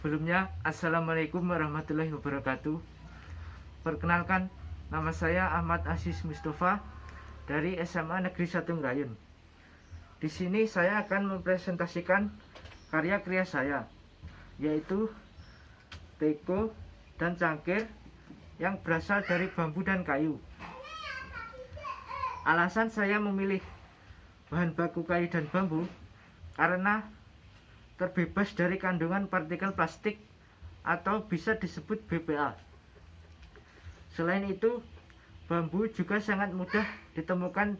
Sebelumnya, Assalamualaikum warahmatullahi wabarakatuh. Perkenalkan, nama saya Ahmad Aziz Mustafa dari SMA Negeri 1 Ngrayun. Di sini saya akan mempresentasikan karya-karya saya, yaitu teko dan cangkir yang berasal dari bambu dan kayu. Alasan saya memilih bahan baku kayu dan bambu karena terbebas dari kandungan partikel plastik atau bisa disebut BPA. Selain itu, bambu juga sangat mudah ditemukan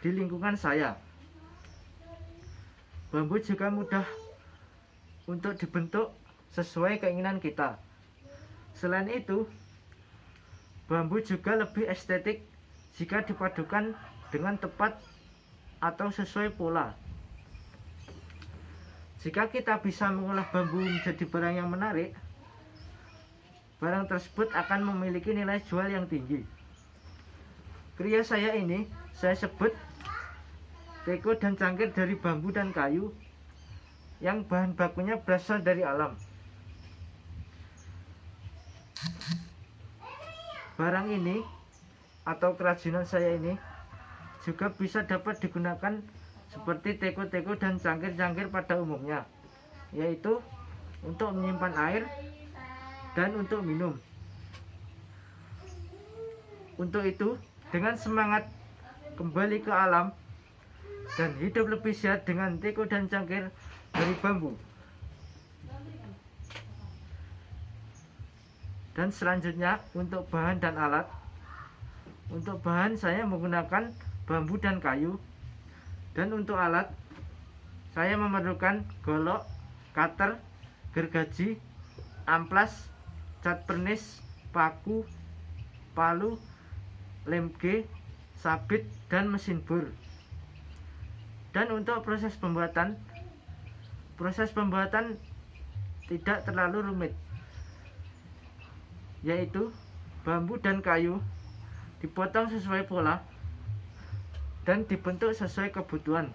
di lingkungan saya. Bambu juga mudah untuk dibentuk sesuai keinginan kita. Selain itu, bambu juga lebih estetik jika dipadukan dengan tepat atau sesuai pola. Jika kita bisa mengolah bambu menjadi barang yang menarik, barang tersebut akan memiliki nilai jual yang tinggi. Karya saya ini saya sebut teko dan cangkir dari bambu dan kayu yang bahan bakunya berasal dari alam. Barang ini atau kerajinan saya ini juga bisa dapat digunakan seperti teko-teko dan cangkir-cangkir pada umumnya, yaitu untuk menyimpan air dan untuk minum. Untuk itu, dengan semangat kembali ke alam dan hidup lebih sehat dengan teko dan cangkir dari bambu. Dan selanjutnya untuk bahan dan alat. Untuk bahan saya menggunakan bambu dan kayu. Dan untuk alat, saya memerlukan golok, cutter, gergaji, amplas, cat pernis, paku, palu, lem G, sabit, dan mesin bor. Dan untuk proses pembuatan tidak terlalu rumit, yaitu bambu dan kayu dipotong sesuai pola dan dibentuk sesuai kebutuhan.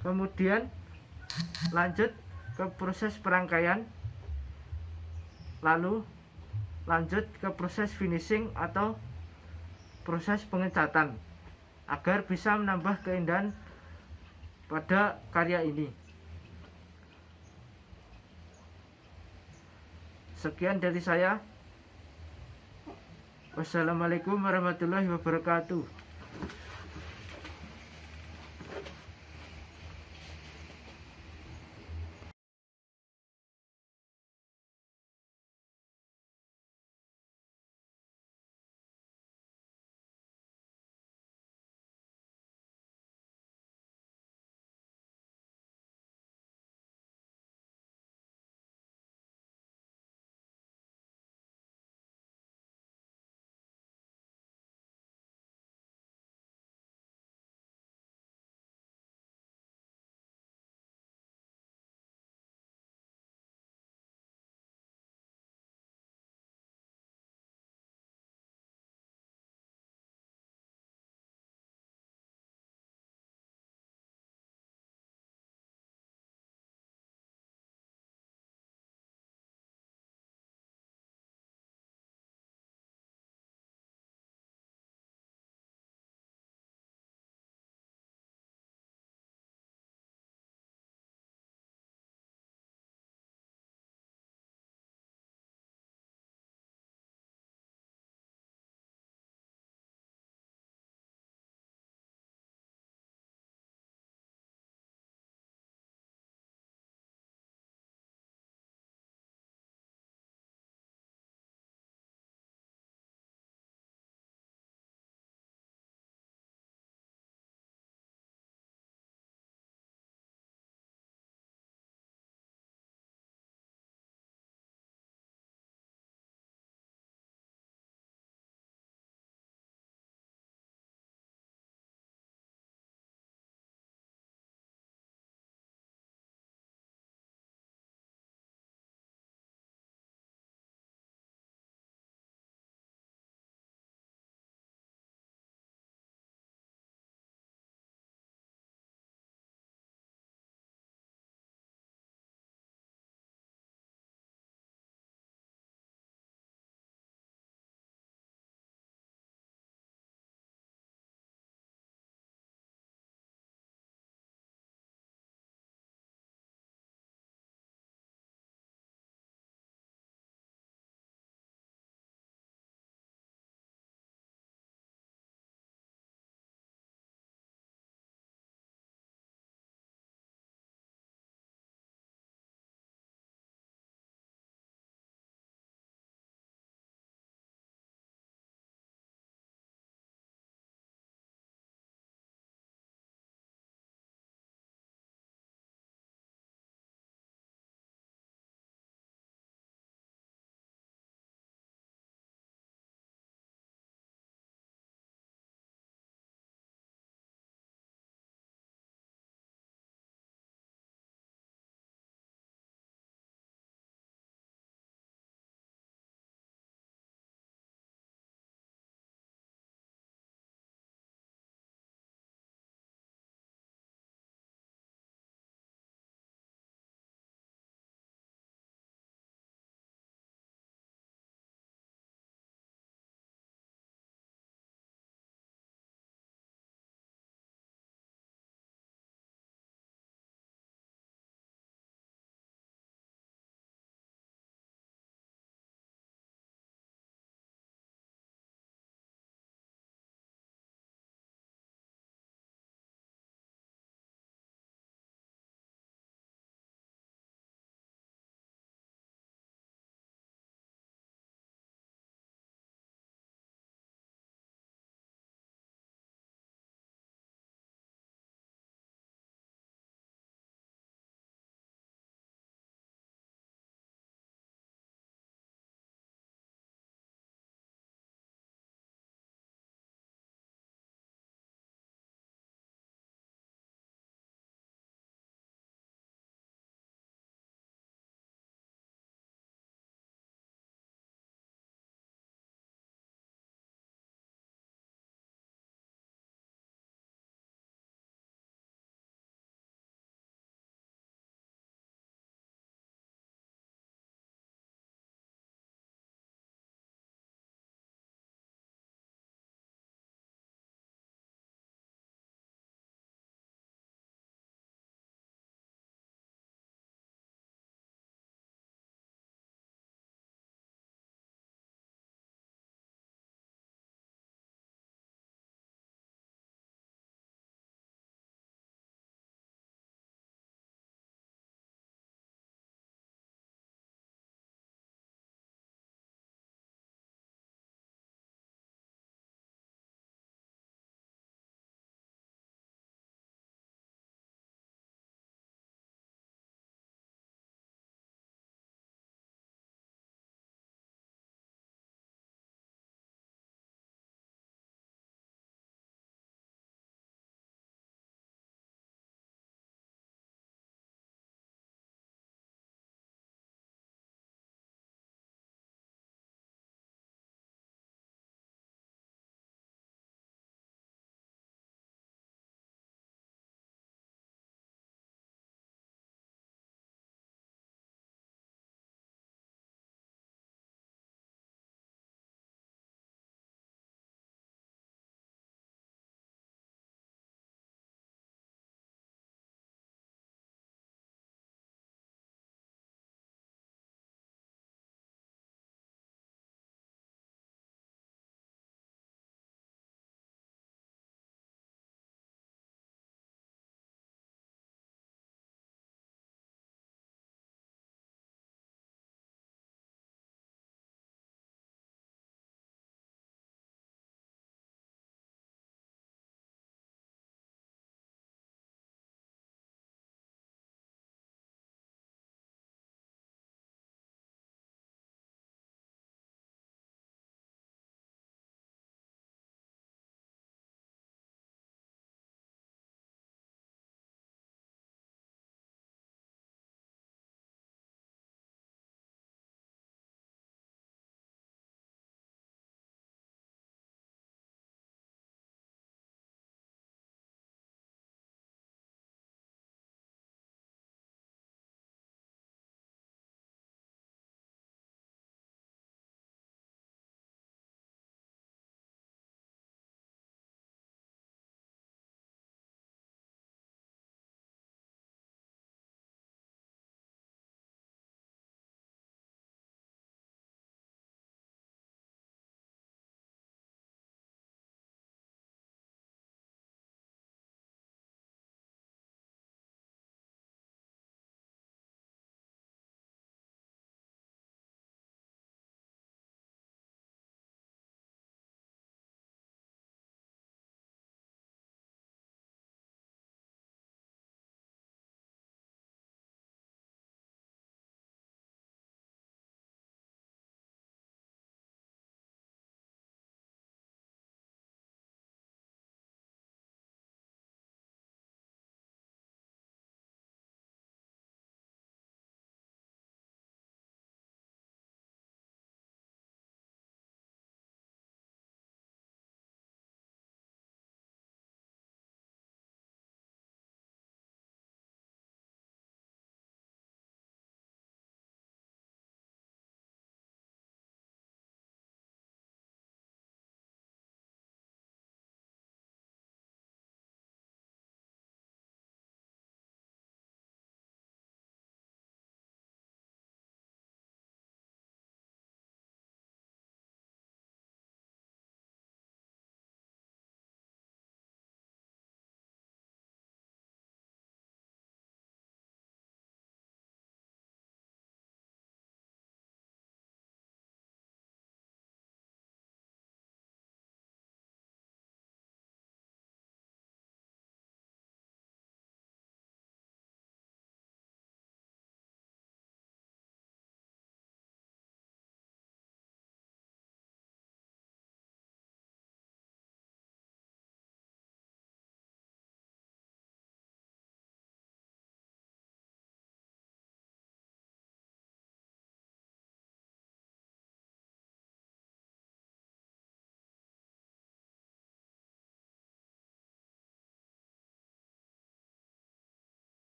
Kemudian lanjut ke proses perangkaian, lalu lanjut ke proses finishing atau proses pengecatan agar bisa menambah keindahan pada karya ini. Sekian dari saya. Wassalamualaikum warahmatullahi wabarakatuh.